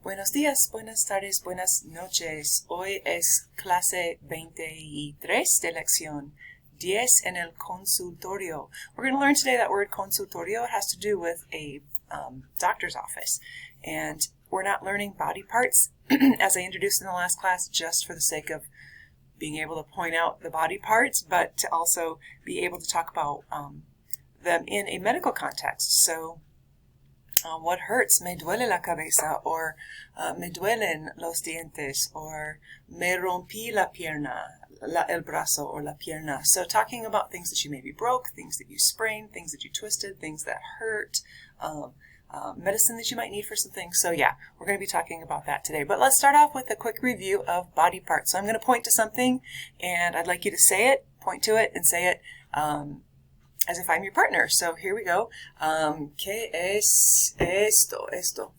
Buenos días, buenas tardes, buenas noches. Hoy es clase 23 de lección 10 en el consultorio. We're going to learn today that word consultorio. It has to do with a doctor's office. And we're not learning body parts, as I introduced in the last class, just for the sake of being able to point out the body parts, but to also be able to talk about them in a medical context. So, what hurts? Me duele la cabeza, or me duelen los dientes, or me rompí la pierna, el brazo, or la pierna. So talking about things that you maybe broke, things that you sprained, things that you twisted, things that hurt, medicine that you might need for some things. So yeah, we're going to be talking about that today. But let's start off with a quick review of body parts. So I'm going to point to something, and I'd like you to say it, point to it, and say it as if I'm your partner. So here we go. ¿Qué es esto? Esto.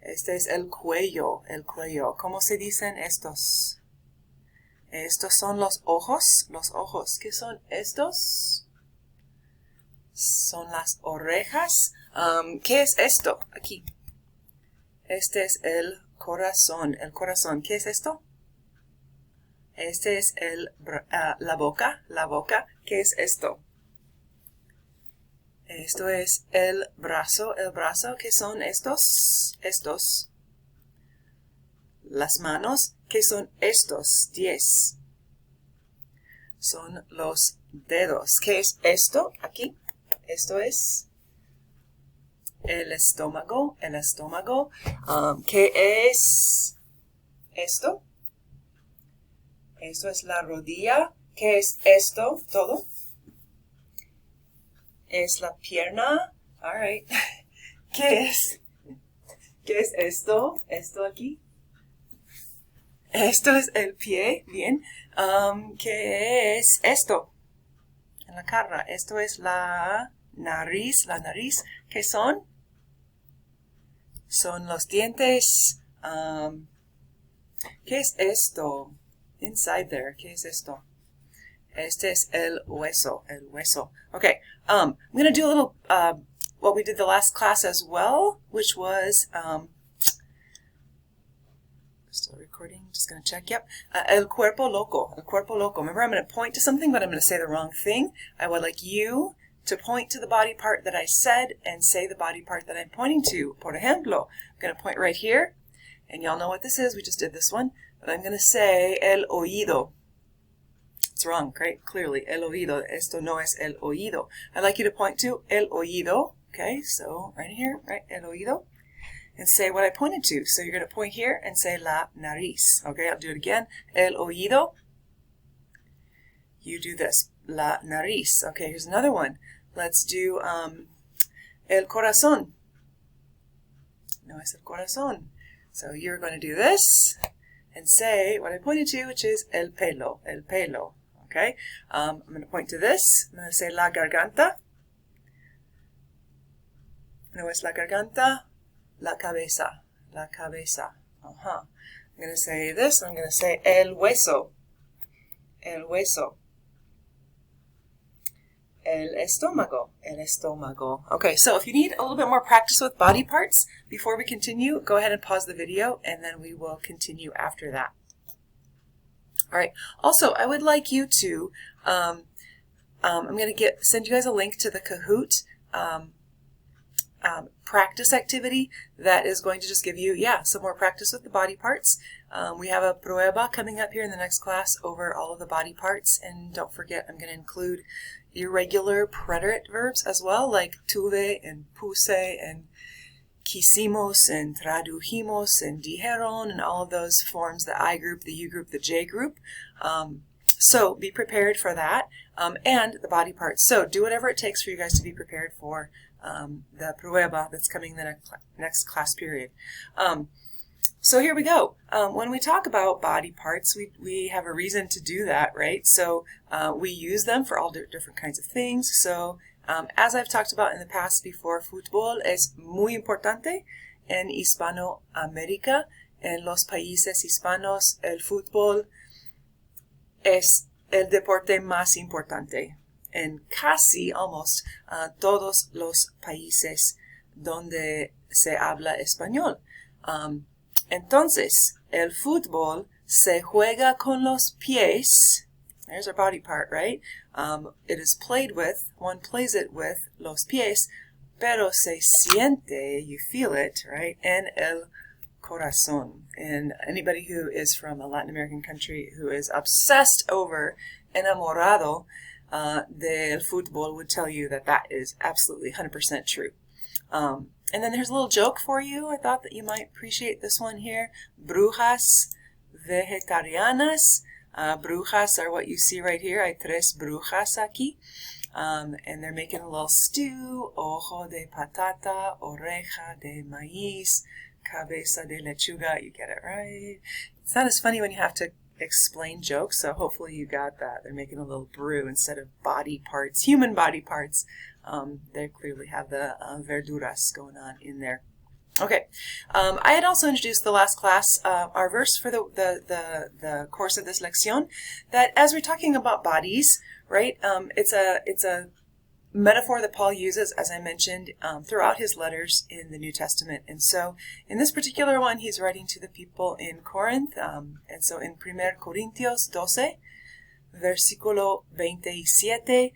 Este es el cuello, el cuello. ¿Cómo se dicen estos? Estos son los ojos, los ojos. ¿Qué son estos? Son las orejas. ¿Qué es esto? Aquí. Este es el corazón, el corazón. ¿Qué es esto? Este es la boca, la boca. ¿Qué es esto? Esto es el brazo. ¿Qué son estos? Estos. Las manos. ¿Qué son estos? 10. Son los dedos. ¿Qué es esto? Aquí. Esto es el estómago, el estómago. ¿Qué es esto? Esto es la rodilla. ¿Qué es esto? Todo. Es la pierna. All right. ¿Qué es? ¿Qué es esto? Esto aquí. Esto es el pie. Bien. ¿Qué es esto? En la cara. Esto es la nariz. La nariz. ¿Qué son? Son los dientes. ¿Qué es esto? Inside there. ¿Qué es esto? Este es el hueso. El hueso. Okay. I'm going to do a little, what we did the last class as well, which was, still recording, just going to check, yep. El cuerpo loco. El cuerpo loco. Remember, I'm going to point to something, but I'm going to say the wrong thing. I would like you to point to the body part that I said and say the body part that I'm pointing to. Por ejemplo, I'm going to point right here, and y'all know what this is. We just did this one. But I'm going to say el oído. It's wrong, right? Clearly, el oído. Esto no es el oído. I'd like you to point to el oído. Okay, so right here, right? El oído. And say what I pointed to. So you're going to point here and say la nariz. Okay, I'll do it again. El oído. You do this. La nariz. Okay, here's another one. Let's do el corazón. No es el corazón. So you're going to do this and say what I pointed to, which is el pelo. El pelo. Okay? I'm going to point to this. I'm going to say la garganta. No es la garganta. La cabeza. La cabeza. I'm going to say this. I'm going to say el hueso. El hueso. El estómago. El estómago. Okay, so if you need a little bit more practice with body parts before we continue, go ahead and pause the video, and then we will continue after that. All right. Also, I would like you to, I'm going to send you guys a link to the Kahoot practice activity that is going to just give you, some more practice with the body parts. We have a prueba coming up here in the next class over all of the body parts, and don't forget, I'm going to include irregular preterite verbs as well, like tuve and puse and quisimos and tradujimos and dijeron and all of those forms, the I group, the U group, the J group. So be prepared for that, and the body parts. So do whatever it takes for you guys to be prepared for the prueba that's coming the next class period. So here we go. When we talk about body parts, we have a reason to do that, right? So we use them for all different kinds of things. So as I've talked about in the past before, fútbol es muy importante en Hispanoamérica. En los países hispanos, el fútbol es el deporte más importante. En casi, almost, todos los países donde se habla español. Entonces, el fútbol se juega con los pies. There's our body part, right? It is played with, one plays it with los pies, pero se siente, you feel it, right? En el corazón. And anybody who is from a Latin American country who is obsessed over, enamorado del fútbol would tell you that that is absolutely 100% true. And then there's a little joke for you. I thought that you might appreciate this one here. Brujas vegetarianas. Brujas are what you see right here. Hay tres brujas aquí. And they're making a little stew. Ojo de patata, oreja de maíz, cabeza de lechuga. You get it, right? It's not as funny when you have to explain jokes, so hopefully you got that. They're making a little brew instead of body parts, human body parts. They clearly have the verduras going on in there. Okay, I had also introduced the last class our verse for the course of this lección, that as we're talking about bodies, right, it's a metaphor that Paul uses, as I mentioned, throughout his letters in the New Testament. And so in this particular one, he's writing to the people in Corinth. And so in 1 Corintios 12, versículo 27,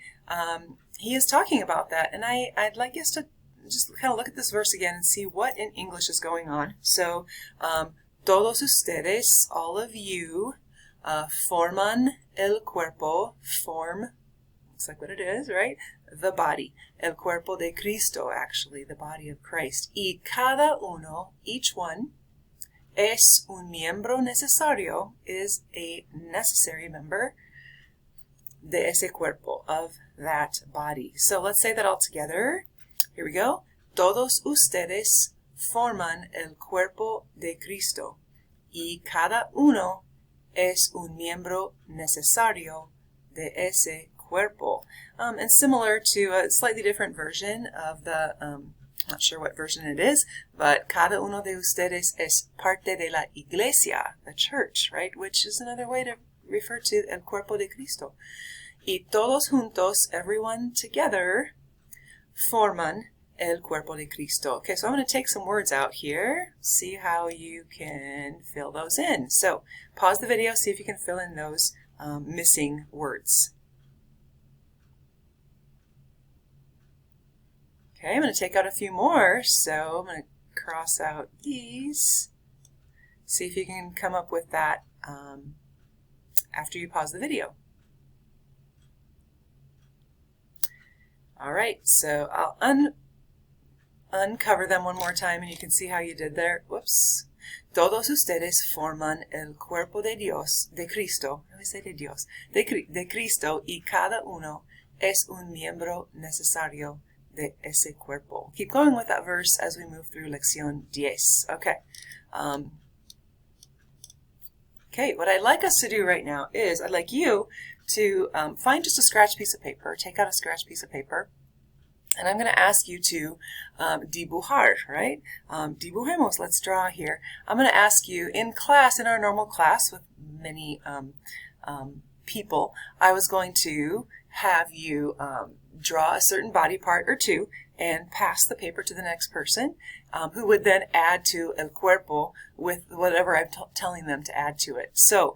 he is talking about that. And I'd like us to just kind of look at this verse again and see what in English is going on. So, todos ustedes, all of you, forman el cuerpo, form, it's like what it is, right? The body. El cuerpo de Cristo, actually, the body of Christ. Y cada uno, each one, es un miembro necesario, is a necessary member de ese cuerpo, of that body. So let's say that all together. Here we go. Todos ustedes forman el cuerpo de Cristo y cada uno es un miembro necesario de ese cuerpo. And similar to a slightly different version of the, not sure what version it is, but cada uno de ustedes es parte de la iglesia, the church, right? Which is another way to refer to el cuerpo de Cristo. Y todos juntos, everyone together, forman el cuerpo de Cristo. Okay, so I'm going to take some words out here, see how you can fill those in. So pause the video, see if you can fill in those missing words. Okay, I'm going to take out a few more, so I'm going to cross out these. See if you can come up with that after you pause the video. All right, so I'll uncover them one more time and you can see how you did there. Whoops. Todos ustedes forman el cuerpo de Dios, de Cristo, no say de Dios, de Cristo, y cada uno es un miembro necesario de ese cuerpo. Keep going with that verse as we move through lección 10. Okay. Okay, what I'd like us to do right now is I'd like you to find just a scratch piece of paper, take out a scratch piece of paper, and I'm going to ask you to dibujar, right? Dibujemos, let's draw here. I'm going to ask you in class, in our normal class with many people, I was going to have you draw a certain body part or two and pass the paper to the next person, who would then add to el cuerpo with whatever I'm telling them to add to it. So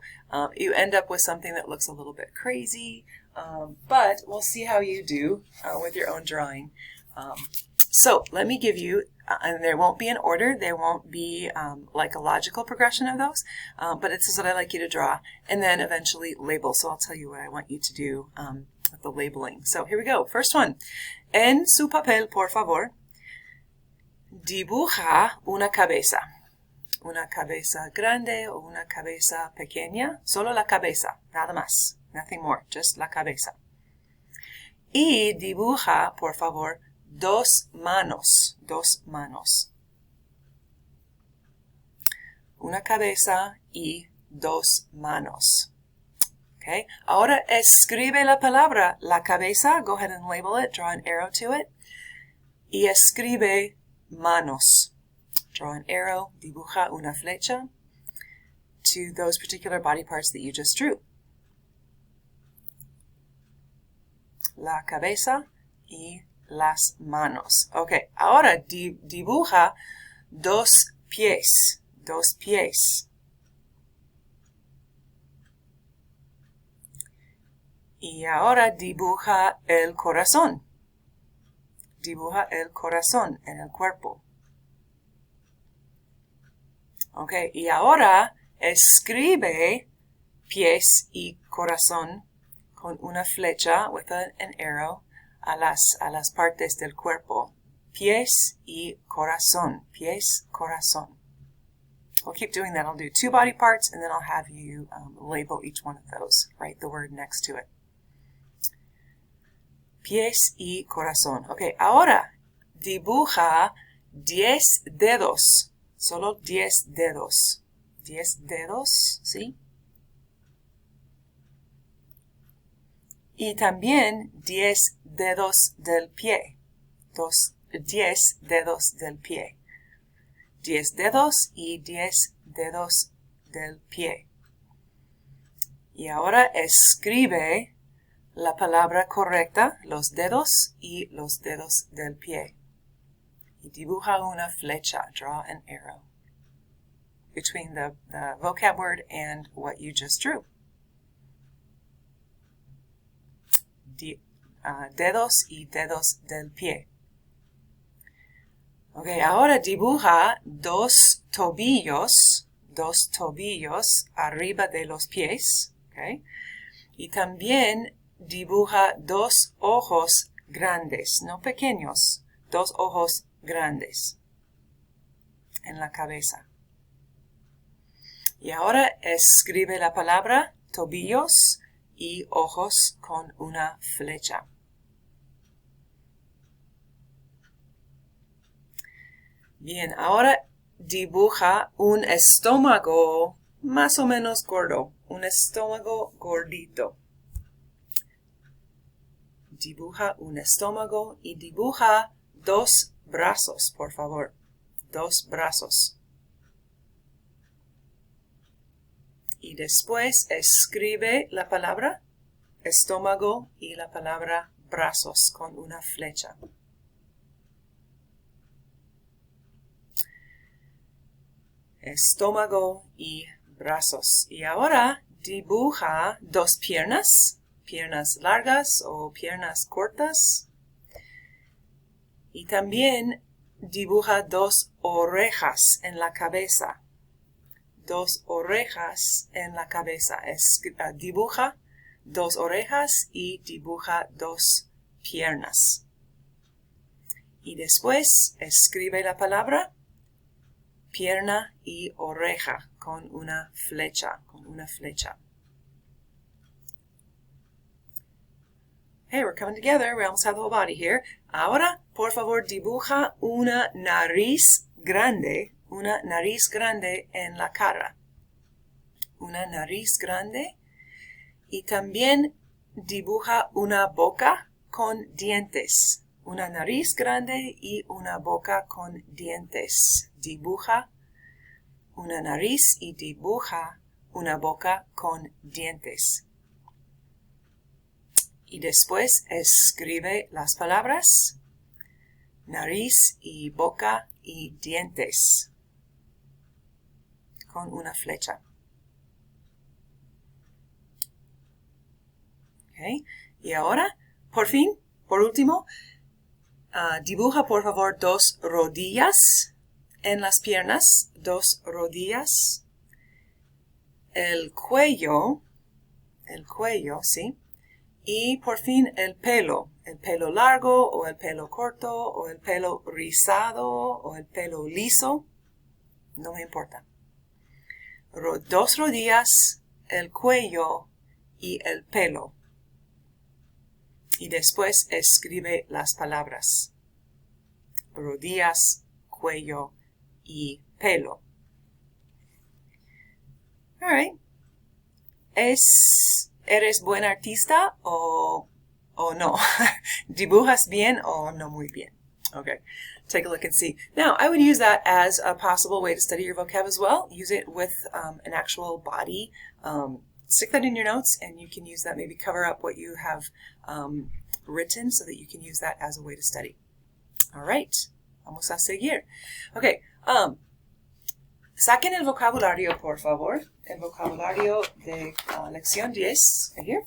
you end up with something that looks a little bit crazy, but we'll see how you do with your own drawing. So let me give you, and there won't be an order, there won't be like a logical progression of those, but this is what I like you to draw, and then eventually label. So I'll tell you what I want you to do with the labeling. So here we go. First one. En su papel, por favor, dibuja una cabeza. Una cabeza grande o una cabeza pequeña. Solo la cabeza, nada más. Nothing more, just la cabeza. Y dibuja, por favor, dos manos. Dos manos. Una cabeza y dos manos. Okay. Ahora escribe la palabra la cabeza. Go ahead and label it. Draw an arrow to it. Y escribe manos. Draw an arrow. Dibuja una flecha to those particular body parts that you just drew. La cabeza y las manos. Ok, ahora dibuja dos pies. Dos pies. Y ahora dibuja el corazón. Dibuja el corazón en el cuerpo. Ok, y ahora escribe pies y corazón con una flecha, with an arrow, a las partes del cuerpo. Pies y corazón. Pies, corazón. We'll keep doing that. I'll do 2 body parts, and then I'll have you label each one of those. Write the word next to it. Pies y corazón. Ok, ahora dibuja 10 dedos. Solo 10 dedos. 10 dedos, ¿sí? Y también 10 dedos del pie. 10 dedos del pie. 10 dedos y 10 dedos del pie. Y ahora escribe la palabra correcta, los dedos y los dedos del pie. Y dibuja una flecha, draw an arrow, between the vocab word and what you just drew. Dedos y dedos del pie. Ok, ahora dibuja dos tobillos arriba de los pies. Okay. Y también dibuja 2 ojos grandes, no pequeños, 2 ojos grandes en la cabeza. Y ahora escribe la palabra tobillos y ojos con una flecha. Bien, ahora dibuja un estómago más o menos gordo, un estómago gordito. Dibuja un estómago y dibuja 2 brazos, por favor. 2 brazos. Y después escribe la palabra estómago y la palabra brazos con una flecha. Estómago y brazos. Y ahora dibuja 2 piernas. Piernas largas o piernas cortas. Y también dibuja 2 orejas en la cabeza. 2 orejas en la cabeza. Dibuja 2 orejas y dibuja 2 piernas. Y después escribe la palabra pierna y oreja con una flecha. Hey, we're coming together. We almost have the whole body here. Ahora, por favor, dibuja una nariz grande en la cara. Una nariz grande. Y también dibuja una boca con dientes. Una nariz grande y una boca con dientes. Dibuja una nariz y dibuja una boca con dientes. Y después escribe las palabras nariz y boca y dientes con una flecha. Okay. Y ahora, por último, dibuja por favor 2 rodillas en las piernas, 2 rodillas, el cuello, ¿sí? Y por fin el pelo largo o el pelo corto o el pelo rizado o el pelo liso, no me importa. 2 rodillas, el cuello y el pelo. Y después escribe las palabras rodillas, cuello y pelo. All right. ¿Eres buen artista o no? ¿Dibujas bien o no muy bien? Okay, take a look and see. Now, I would use that as a possible way to study your vocab as well. Use it with an actual body. Stick that in your notes, and you can use that, maybe cover up what you have written so that you can use that as a way to study. All right, vamos a seguir. Okay, saquen el vocabulario, por favor. El vocabulario de lección 10, right here.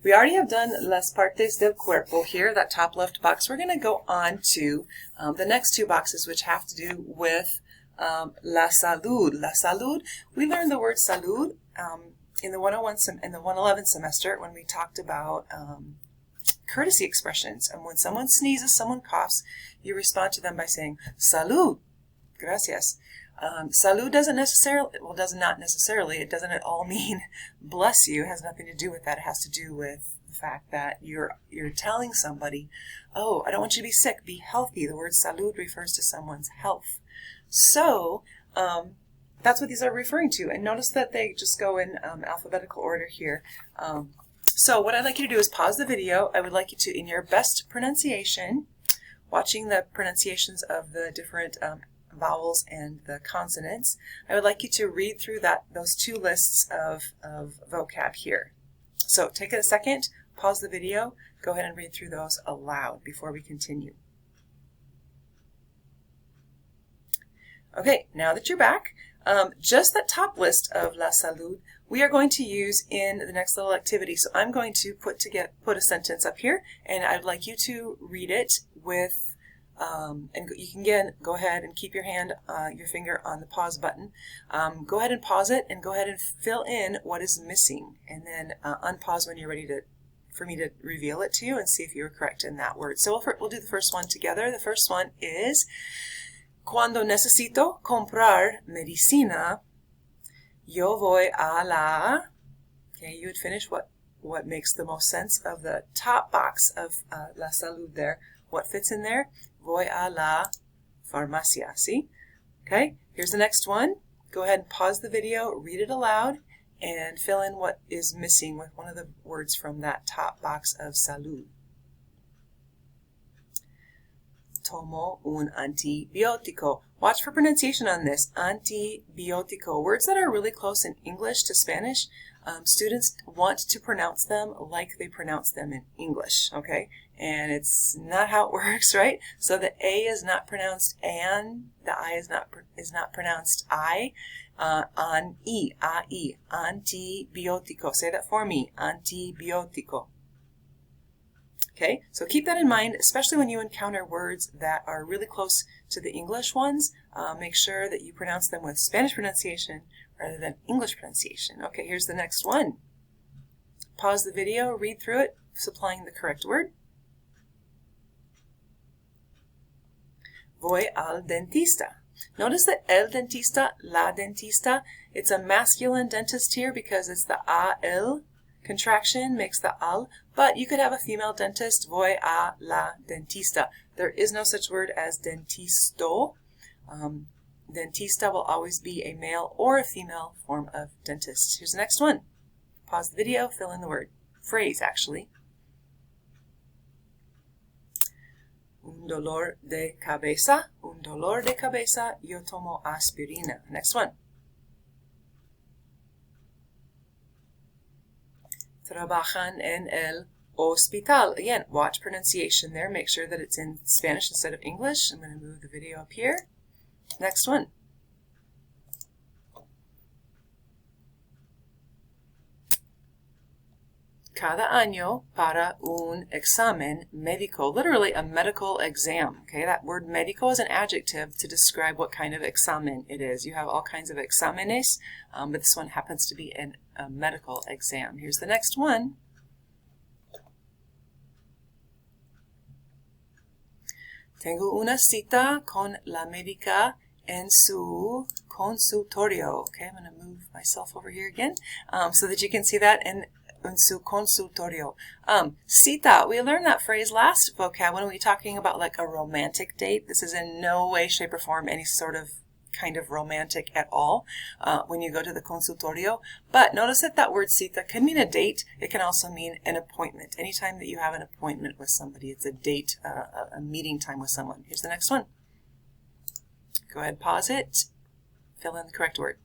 We already have done las partes del cuerpo here, that top left box. We're going to go on to the next two boxes, which have to do with la salud. La salud, we learned the word salud in the 111 semester when we talked about courtesy expressions. And when someone sneezes, someone coughs, you respond to them by saying, salud, gracias. Salud does not necessarily, it doesn't at all mean bless you. It has nothing to do with that. It has to do with the fact that you're telling somebody, oh, I don't want you to be sick, be healthy. The word salud refers to someone's health. So that's what these are referring to. And notice that they just go in alphabetical order here. So what I'd like you to do is pause the video. I would like you to, in your best pronunciation, watching the pronunciations of the different vowels and the consonants, I would like you to read through those two lists of vocab here. So take a second, pause the video, go ahead and read through those aloud before we continue. Okay, now that you're back, just that top list of la salud we are going to use in the next little activity. So I'm going to put a sentence up here, and I'd like you to read it with and you can go ahead and keep your finger on the pause button. Go ahead and pause it and go ahead and fill in what is missing, and then unpause when you're ready for me to reveal it to you and see if you were correct in that word. So we'll do the first one together. The first one is cuando necesito comprar medicina, yo voy a la. Okay, you would finish what makes the most sense of the top box of la salud there. What fits in there? Voy a la farmacia. See? Okay, here's the next one. Go ahead and pause the video, read it aloud, and fill in what is missing with one of the words from that top box of salud. Tomo un antibiótico. Watch for pronunciation on this. Antibiótico. Words that are really close in English to Spanish, students want to pronounce them like they pronounce them in English, okay? And it's not how it works, right? So the A is not pronounced an, the I is not pronounced I, an I, a-I, antibiótico. Say that for me, antibiótico. Okay, so keep that in mind, especially when you encounter words that are really close to the English ones. Make sure that you pronounce them with Spanish pronunciation rather than English pronunciation. Okay, here's the next one. Pause the video, read through it, supplying the correct word. Voy al dentista. Notice that el dentista, la dentista, it's a masculine dentist here because it's the a-el contraction makes the al, but you could have a female dentist, voy a la dentista. There is no such word as dentisto. Dentista will always be a male or a female form of dentist. Here's the next one. Pause the video, fill in the word. Phrase, actually. Un dolor de cabeza, yo tomo aspirina. Next one. Trabajan en el hospital. Again, watch pronunciation there. Make sure that it's in Spanish instead of English. I'm going to move the video up here. Next one. Cada año para un examen médico. Literally a medical exam. Okay, that word médico is an adjective to describe what kind of examen it is. You have all kinds of exámenes, but this one happens to be a medical exam. Here's the next one. Tengo una cita con la médica en su consultorio. Okay, I'm going to move myself over here again so that you can see that en su consultorio. Cita, we learned that phrase last vocab when we were talking about like a romantic date. This is in no way, shape, or form any sort of kind of romantic at all when you go to the consultorio. But notice that that word cita can mean a date. It can also mean an appointment. Anytime that you have an appointment with somebody, it's a date, a meeting time with someone. Here's the next one. Go ahead, pause it, fill in the correct word.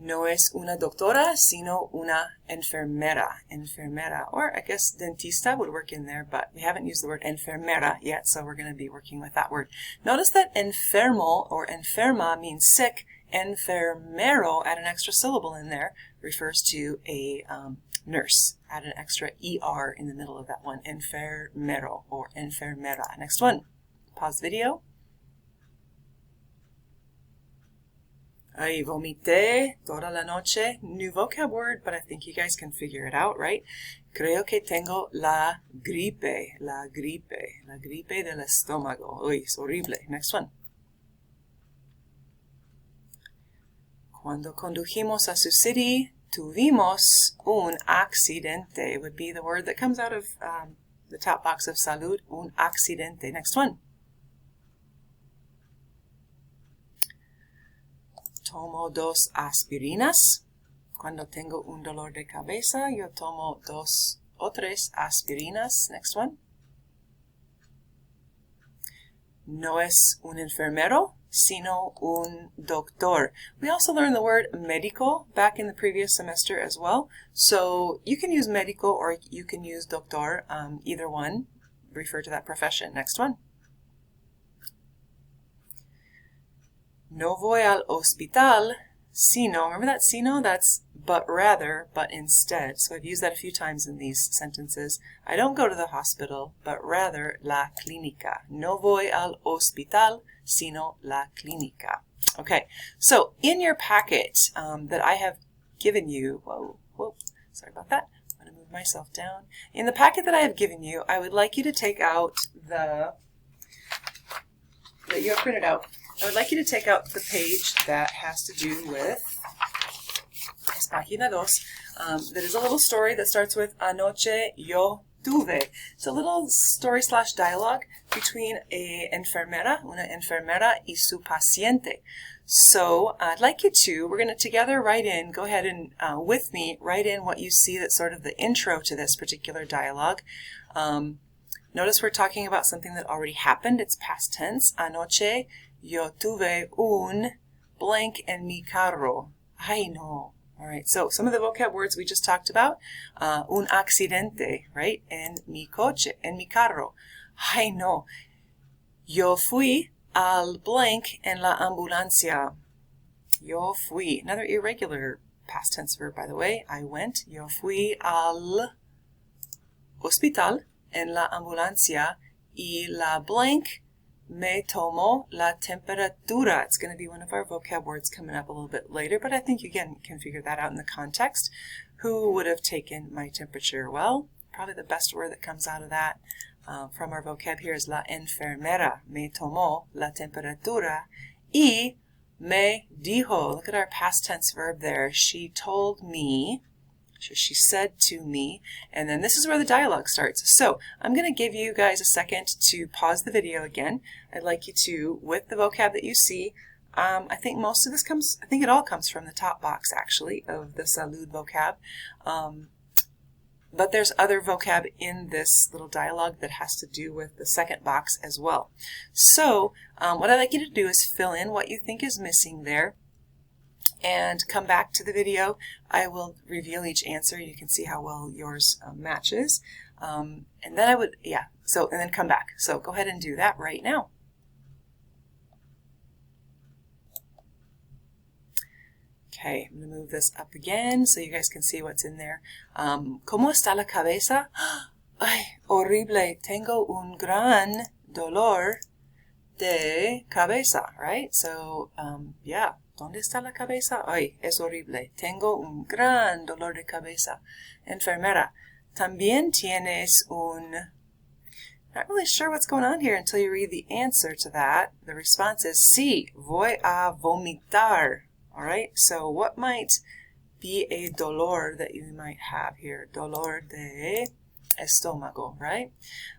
No es una doctora, sino una enfermera. Enfermera, or I guess dentista would work in there, but we haven't used the word enfermera yet, so we're going to be working with that word. Notice that enfermo or enferma means sick. Enfermero, add an extra syllable in there, refers to a nurse. Add an extra ER in the middle of that one. Enfermero or enfermera. Next one. Pause video. Ay, vomité toda la noche. New vocab word, but I think you guys can figure it out, right? Creo que tengo la gripe. La gripe. La gripe del estómago. Uy, es horrible. Next one. Cuando condujimos a su city, tuvimos un accidente. It would be the word that comes out of the top box of salud. Un accidente. Next one. Tomo 2 aspirinas. Cuando tengo un dolor de cabeza, yo tomo 2 o 3 aspirinas. Next one. No es un enfermero, sino un doctor. We also learned the word médico back in the previous semester as well. So you can use médico or you can use doctor. Either one. Refer to that profession. Next one. No voy al hospital, sino, remember that sino? That's but rather, but instead. So I've used that a few times in these sentences. I don't go to the hospital, but rather la clínica. No voy al hospital, sino la clínica. Okay, so in your packet that I have given you, whoa, sorry about that. I'm going to move myself down. In the packet that I have given you, I would like you to take out that you have printed out. I would like you to take out the page that has to do with, es página 2, that is a little story that starts with Anoche yo tuve. It's a little story / dialogue between una enfermera y su paciente. So I'd like you to, we're going to together write in, go ahead and with me, write in what you see that's sort of the intro to this particular dialogue. Notice we're talking about something that already happened. It's past tense. Anoche yo tuve un blank en mi carro. Ay, no. All right, so some of the vocab words we just talked about. Un accidente, right? En mi coche, en mi carro. Ay, no. Yo fui al blank en la ambulancia. Yo fui. Another irregular past tense verb, by the way. I went. Yo fui al hospital en la ambulancia y la blank me tomó la temperatura. It's going to be one of our vocab words coming up a little bit later, but I think you can figure that out in the context. Who would have taken my temperature? Well, probably the best word that comes out of that from our vocab here is la enfermera. Me tomó la temperatura y me dijo. Look at our past tense verb there. She told me. She said to me, and then this is where the dialogue starts. So I'm going to give you guys a second to pause the video again. I'd like you to, with the vocab that you see, I think most of this I think it all comes from the top box actually of the salud vocab. But there's other vocab in this little dialogue that has to do with the second box as well. So what I'd like you to do is fill in what you think is missing there. And come back to the video. I will reveal each answer. You can see how well yours matches. And then and then come back. So go ahead and do that right now. Okay, I'm going to move this up again so you guys can see what's in there. ¿Cómo está la cabeza? Ay, horrible. Tengo un gran dolor de cabeza, right? So, yeah. ¿Dónde está la cabeza? Ay, es horrible. Tengo un gran dolor de cabeza. Enfermera. También tienes un... Not really sure what's going on here until you read the answer to that. The response is sí, voy a vomitar. All right, so what might be a dolor that you might have here? Dolor de estómago, right?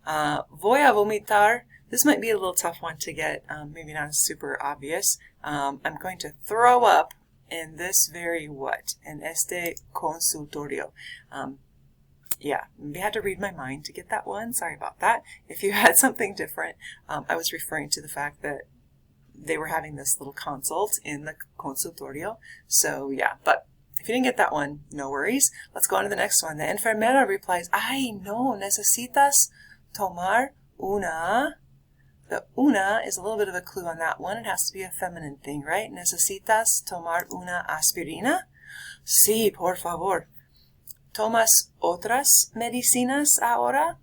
Voy a vomitar. This might be a little tough one to get, maybe not super obvious. I'm going to throw up in this very what? En este consultorio. Yeah, maybe I had to read my mind to get that one. Sorry about that. If you had something different, I was referring to the fact that they were having this little consult in the consultorio. So yeah, but if you didn't get that one, no worries. Let's go on to the next one. The enfermera replies, "Ay, no, necesitas tomar una." The una is a little bit of a clue on that one. It has to be a feminine thing, right? Necesitas tomar una aspirina? Sí, por favor. ¿Tomas otras medicinas ahora?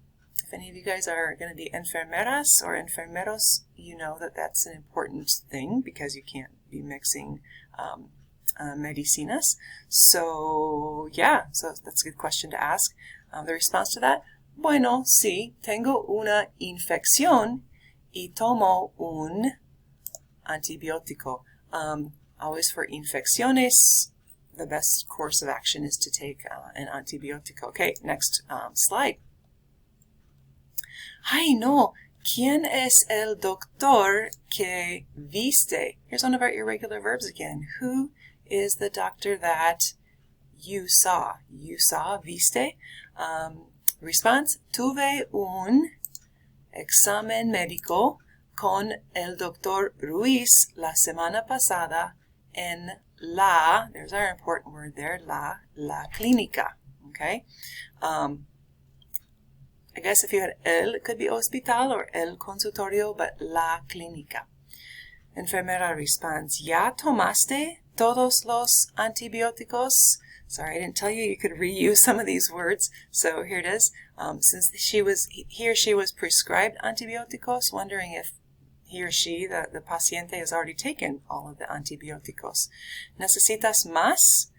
If any of you guys are going to be enfermeras or enfermeros, you know that that's an important thing because you can't be mixing medicinas. So, yeah, so that's a good question to ask. The response to that, bueno, sí, tengo una infección y tomo un antibiótico. Always for infecciones, the best course of action is to take an antibiótico. Okay, next slide. Ay, no, ¿quién es el doctor que viste? Here's one of our irregular verbs again. Who is the doctor that you saw? You saw, viste. Response, tuve un examen médico con el doctor Ruiz la semana pasada en la, there's our important word there, la clínica, okay? I guess if you had el, it could be hospital or el consultorio, but la clínica. Enfermera responds, ¿ya tomaste todos los antibióticos? Sorry, I didn't tell you could reuse some of these words, so here it is. Since he or she was prescribed antibióticos, wondering if he or she, the paciente, has already taken all of the antibióticos. ¿Necesitas más?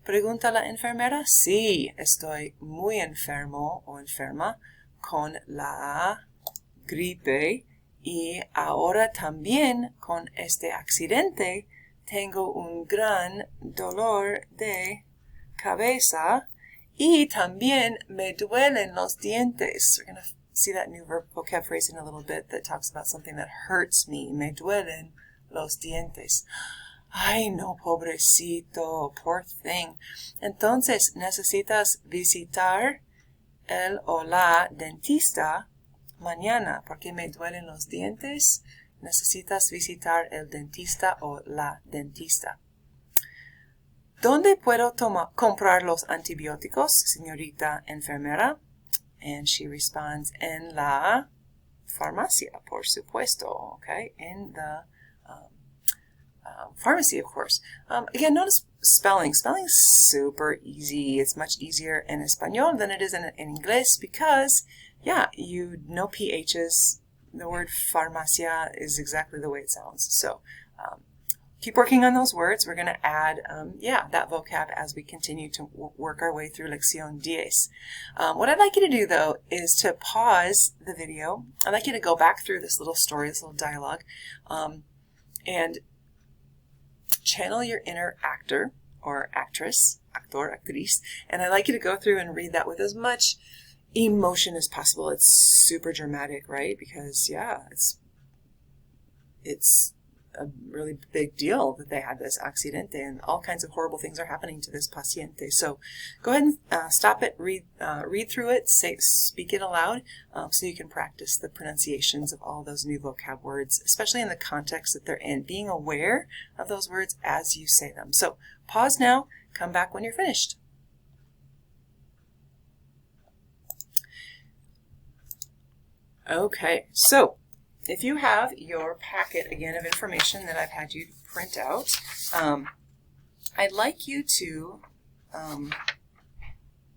Pregunta la enfermera. Sí, estoy muy enfermo o enferma con la gripe y ahora también con este accidente tengo un gran dolor de cabeza y también me duelen los dientes. We're going to see that new vocab phrase in a little bit that talks about something that hurts me. Me duelen los dientes. Ay, no, pobrecito, poor thing. Entonces, necesitas visitar el o la dentista mañana porque me duelen los dientes. Necesitas visitar el dentista o la dentista. ¿Dónde puedo comprar los antibióticos, señorita enfermera? And she responds, en la farmacia, por supuesto, okay? In the pharmacy, of course. Again, notice spelling. Spelling's super easy. It's much easier in Espanol than it is in English because, yeah, you know PHs. The word farmacia is exactly the way it sounds. So keep working on those words. We're going to add, that vocab as we continue to work our way through Lección 10. What I'd like you to do, though, is to pause the video. I'd like you to go back through this little story, this little dialogue, and channel your inner actor or actress, actor, actriz, and I'd like you to go through and read that with as much emotion as possible. It's super dramatic, right? Because, yeah, it's a really big deal that they had this accidente and all kinds of horrible things are happening to this paciente. So go ahead and stop it, read through it, speak it aloud so you can practice the pronunciations of all those new vocab words, especially in the context that they're in, being aware of those words as you say them. So pause now, come back when you're finished. Okay, so if you have your packet, again, of information that I've had you print out, I'd like you to,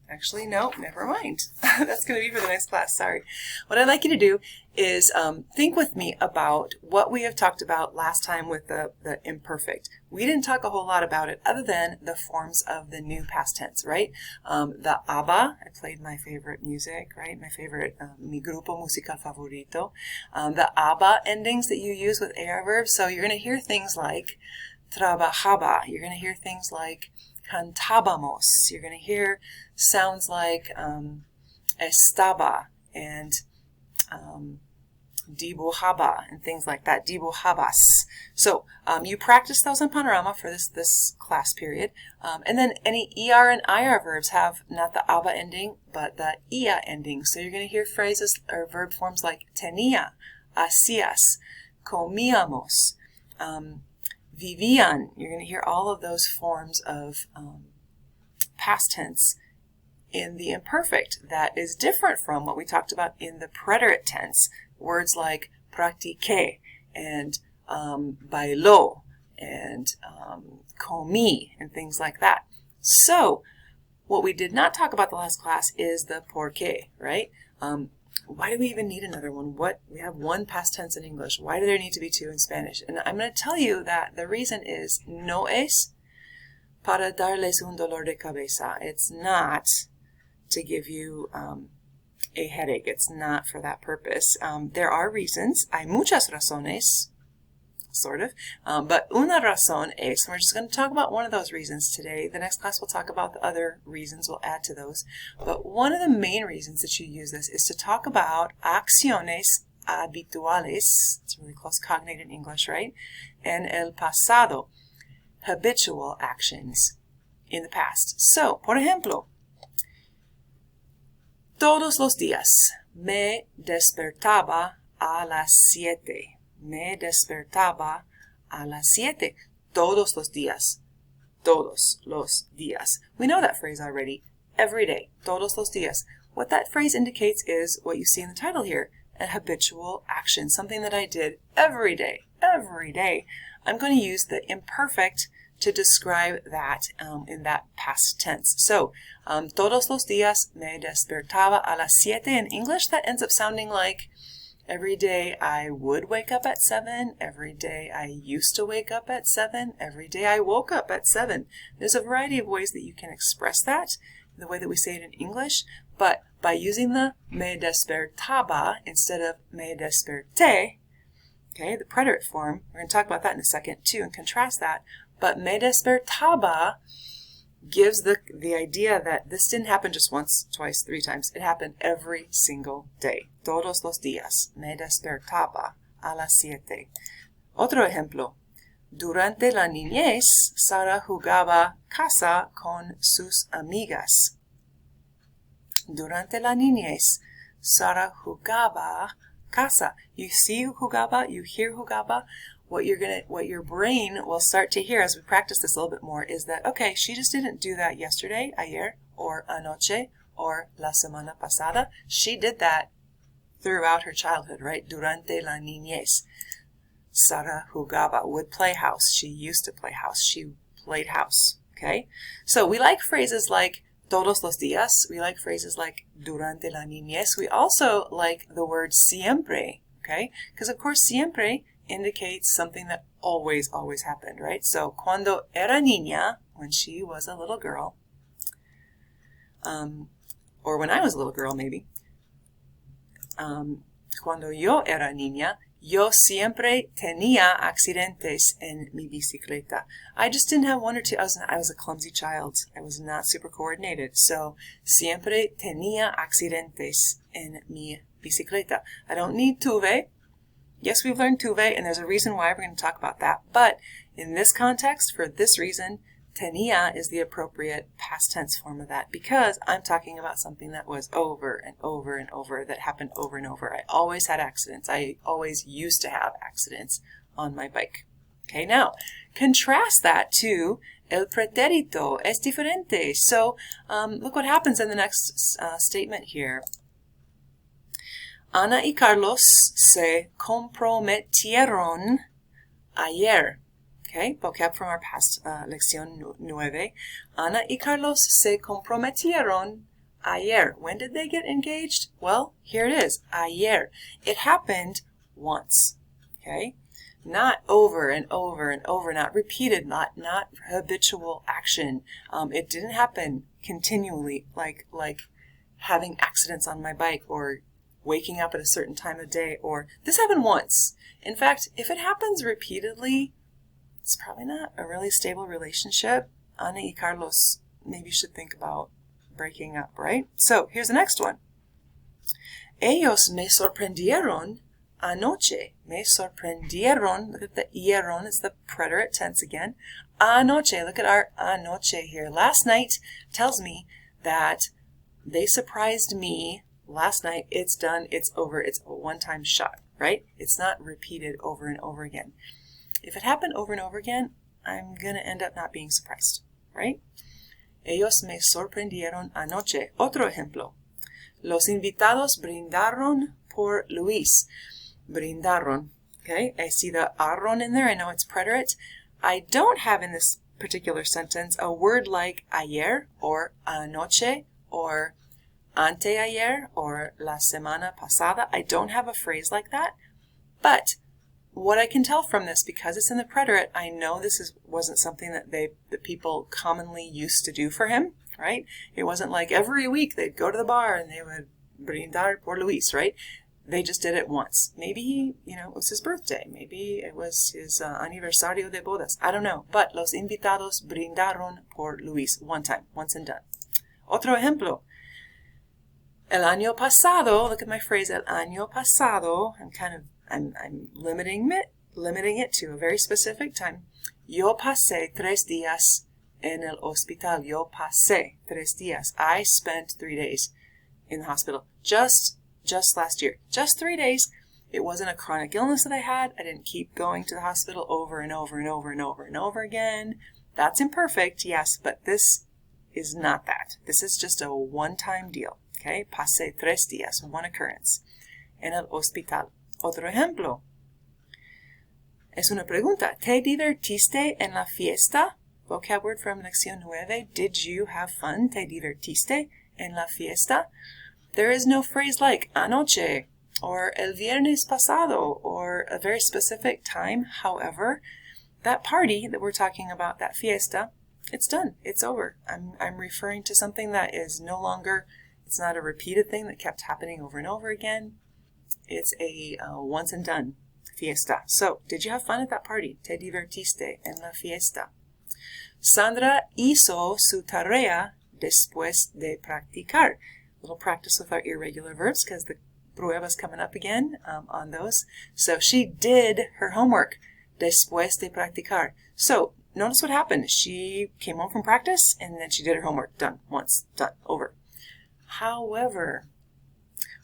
actually, no, never mind. That's going to be for the next class, sorry. What I'd like you to do is think with me about what we have talked about last time with the imperfect. We didn't talk a whole lot about it other than the forms of the new past tense, right? The ABBA, I played my favorite music, right? My favorite, mi grupo musical favorito. The ABBA endings that you use with AR verbs. So you're going to hear things like trabajaba. You're going to hear things like cantábamos. You're going to hear sounds like estaba and dibujaba and things like that, dibujabas. So you practice those in Panorama for this class period. And then any ER and IR verbs have not the ABA ending, but the IA ending. So you're going to hear phrases or verb forms like tenía, hacías, comíamos. Vivían. You're going to hear all of those forms of past tense in the imperfect that is different from what we talked about in the preterite tense. Words like practiqué and bailó and comí and things like that. So what we did not talk about the last class is the por qué, right? Why do we even need another one? We have one past tense in English. Why do there need to be two in Spanish? And I'm going to tell you that the reason is no es para darles un dolor de cabeza. It's not to give you a headache. It's not for that purpose. There are reasons. Hay muchas razones, sort of. But una razón es, we're just going to talk about one of those reasons today. The next class we'll talk about the other reasons. We'll add to those. But one of the main reasons that you use this is to talk about acciones habituales. It's really close cognate in English, right? En el pasado. Habitual actions in the past. So, por ejemplo, todos los días me despertaba a las 7. Me despertaba a las 7. Todos los días. Todos los días. We know that phrase already. Every day. Todos los días. What that phrase indicates is what you see in the title here. A habitual action. Something that I did every day. Every day. I'm going to use the imperfect to describe that in that past tense. So, todos los días me despertaba a las 7. In English, that ends up sounding like every day I would wake up at 7. Every day I used to wake up at 7. Every day I woke up at 7. There's a variety of ways that you can express that, the way that we say it in English, but by using the me despertaba instead of me desperté, okay, the preterite form, we're going to talk about that in a second too and contrast that, but me despertaba gives the idea that this didn't happen just once, twice, 3 times. It happened every single day. Todos los días me despertaba a las 7. Otro ejemplo. Durante la niñez, Sara jugaba casa con sus amigas. Durante la niñez, Sara jugaba casa. You see jugaba, you hear jugaba. What your brain will start to hear as we practice this a little bit more is that, okay, she just didn't do that yesterday, ayer, or anoche, or la semana pasada. She did that throughout her childhood, right? Durante la niñez. Sara jugaba, would play house. She used to play house. She played house, okay? So we like phrases like todos los días. We like phrases like durante la niñez. We also like the word siempre, okay? Because, of course, siempre indicates something that always happened, right? So, cuando era niña, when she was a little girl, or when I was a little girl, maybe, cuando yo era niña, yo siempre tenía accidentes en mi bicicleta. I just didn't have one or two. I was a clumsy child. I was not super coordinated. So, siempre tenía accidentes en mi bicicleta. I don't need tuve. Yes, we've learned tuve, and there's a reason why we're going to talk about that. But in this context, for this reason, tenía is the appropriate past tense form of that because I'm talking about something that was over and over and over, that happened over and over. I always had accidents. I always used to have accidents on my bike. Okay, now, contrast that to el pretérito es diferente. So, look what happens in the next statement here. Ana y Carlos se comprometieron ayer. Okay, vocab from our past lección 9. Ana y Carlos se comprometieron ayer. When did they get engaged? Well, here it is, ayer. It happened once, okay? Not over and over and over, not repeated, not habitual action. It didn't happen continually, like having accidents on my bike or waking up at a certain time of day, or this happened once. In fact, if it happens repeatedly, it's probably not a really stable relationship. Ana y Carlos maybe should think about breaking up, right? So, here's the next one. Ellos me sorprendieron anoche. Me sorprendieron. Look at the ieron. It's the preterite tense again. Anoche. Look at our anoche here. Last night tells me that they surprised me last night. It's done. It's over. It's a one-time shot, right? It's not repeated over and over again. If it happened over and over again, I'm going to end up not being surprised, right? Ellos me sorprendieron anoche. Otro ejemplo. Los invitados brindaron por Luis. Brindaron. Okay, I see the aron in there. I know it's preterite. I don't have in this particular sentence a word like ayer or anoche or anteayer or la semana pasada. I don't have a phrase like that. But what I can tell from this, because it's in the preterite, I know this wasn't something that the people commonly used to do for him, right? It wasn't like every week they'd go to the bar and they would brindar por Luis, right? They just did it once. Maybe, it was his birthday. Maybe it was his aniversario de bodas. I don't know. But los invitados brindaron por Luis. One time. Once and done. Otro ejemplo. El año pasado. Look at my phrase. El año pasado. I'm limiting it to a very specific time. Yo pasé 3 días en el hospital. Yo pasé 3 días. I spent 3 days in the hospital. Just last year. Just 3 days. It wasn't a chronic illness that I had. I didn't keep going to the hospital over and over and over and over and over again. That's imperfect, yes, but this is not that. This is just a one-time deal. Okay? Pasé 3 días. One occurrence. En el hospital. Otro ejemplo. Es una pregunta. ¿Te divertiste en la fiesta? Vocab word from lección 9. Did you have fun? ¿Te divertiste en la fiesta? There is no phrase like anoche or el viernes pasado or a very specific time. However, that party that we're talking about, that fiesta, it's done. It's over. I'm referring to something that is no longer, it's not a repeated thing that kept happening over and over again. It's a once and done fiesta. So, did you have fun at that party? ¿Te divertiste en la fiesta? Sandra hizo su tarea después de practicar. A little practice with our irregular verbs because the prueba's coming up again on those. So, she did her homework después de practicar. So, notice what happened. She came home from practice and then she did her homework. Done. Once. Done. Over. However,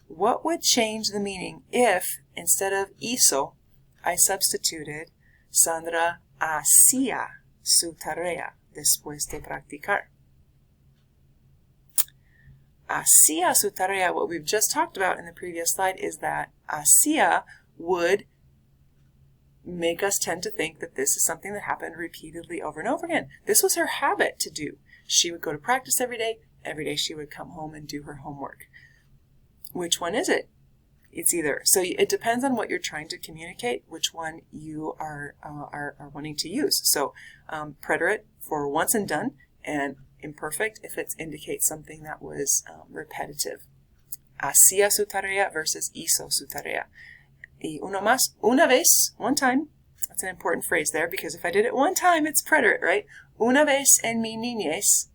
what would change the meaning if, instead of hizo, I substituted Sandra hacía su tarea después de practicar? Hacía su tarea, what we've just talked about in the previous slide, is that hacía would make us tend to think that this is something that happened repeatedly over and over again. This was her habit to do. She would go to practice every day. Every day she would come home and do her homework. Which one is it? It's either. So it depends on what you're trying to communicate, which one you are wanting to use. So preterite for once and done, and imperfect if it indicates something that was repetitive. Hacía su tarea versus hizo su tarea. Y uno más, una vez, one time. That's an important phrase there because if I did it one time, it's preterite, right? Una vez en mi niñez,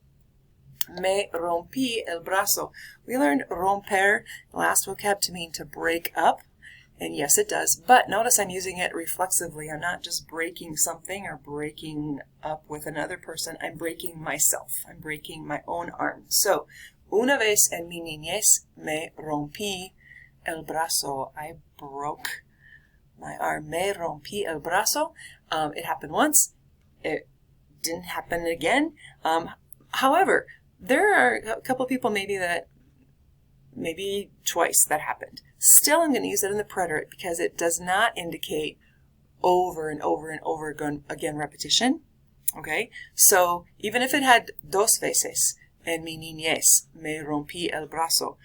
me rompí el brazo. We learned romper, last vocab, to mean to break up. And yes, it does. But notice I'm using it reflexively. I'm not just breaking something or breaking up with another person. I'm breaking myself. I'm breaking my own arm. So, una vez en mi niñez me rompí el brazo. I broke my arm. Me rompí el brazo. It happened once. It didn't happen again. However, there are a couple of people maybe twice that happened. Still, I'm going to use it in the preterite because it does not indicate over and over and over again repetition. Okay? So, even if it had dos veces, en mi niñez, me rompí el brazo,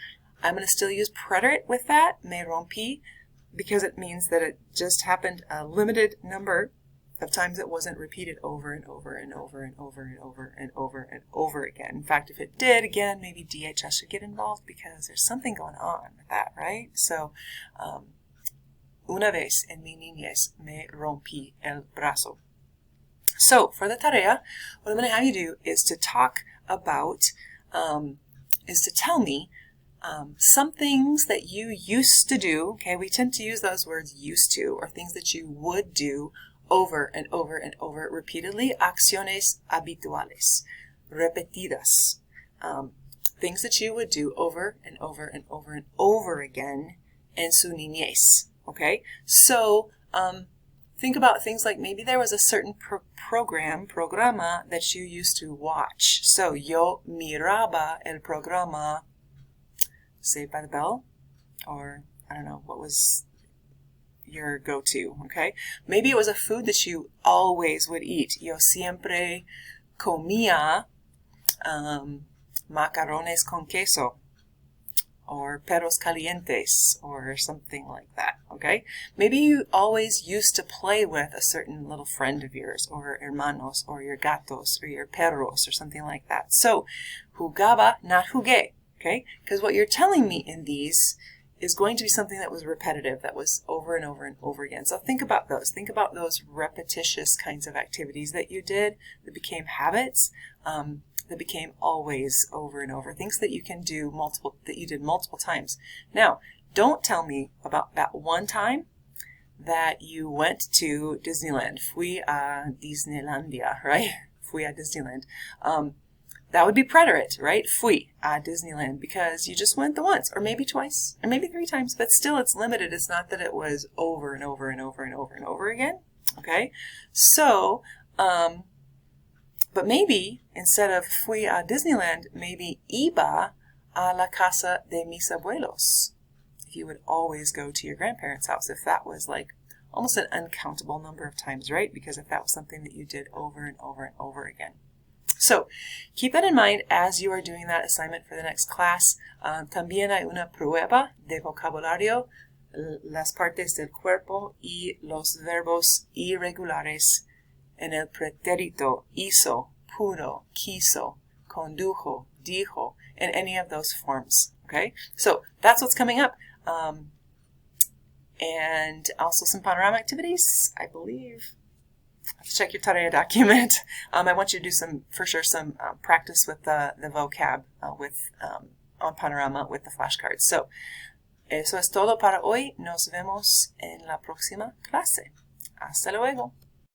I'm going to still use preterite with that, me rompí, because it means that it just happened a limited number of times. It wasn't repeated over and over and over and over and over and over and over again. In fact, if it did, again, maybe DHS should get involved because there's something going on with that, right? So, una vez en mi niñez me rompí el brazo. So, for the tarea, what I'm going to have you do is to talk about, is to tell me some things that you used to do. Okay, we tend to use those words used to, or things that you would do over and over and over repeatedly. Acciones habituales, repetidas. Things that you would do over and over and over and over again en su niñez. Okay? So, Think about things like maybe there was a certain programa that you used to watch. So, yo miraba el programa Saved by the Bell, or I don't know, what was your go-to, okay? Maybe it was a food that you always would eat. Yo siempre comía macarrones con queso, or perros calientes, or something like that, okay? Maybe you always used to play with a certain little friend of yours, or hermanos, or your gatos, or your perros, or something like that. So, jugaba, not jugué, okay? Because what you're telling me in these is going to be something that was repetitive, that was over and over and over again. So think about those. Think about those repetitious kinds of activities that you did that became habits, that became always over and over. Things that you can do that you did multiple times. Now, don't tell me about that one time that you went to Disneyland. Fui a Disneylandia, right? Fui a Disneyland. That would be preterite, right? Fui a Disneyland, because you just went the once, or maybe twice, or maybe 3 times, but still it's limited. It's not that it was over and over and over and over and over again, okay? So, but maybe instead of fui a Disneyland, maybe iba a la casa de mis abuelos. If you would always go to your grandparents' house, if that was like almost an uncountable number of times, right? Because if that was something that you did over and over and over again. So, keep that in mind as you are doing that assignment for the next class. También hay una prueba de vocabulario, las partes del cuerpo y los verbos irregulares en el pretérito hizo, pudo, quiso, condujo, dijo, in any of those forms. Okay? So, that's what's coming up. And also some panorama activities, I believe. Check your tarea document. I want you to do some practice with the vocab on Panorama with the flashcards. So, eso es todo para hoy. Nos vemos en la próxima clase. Hasta luego.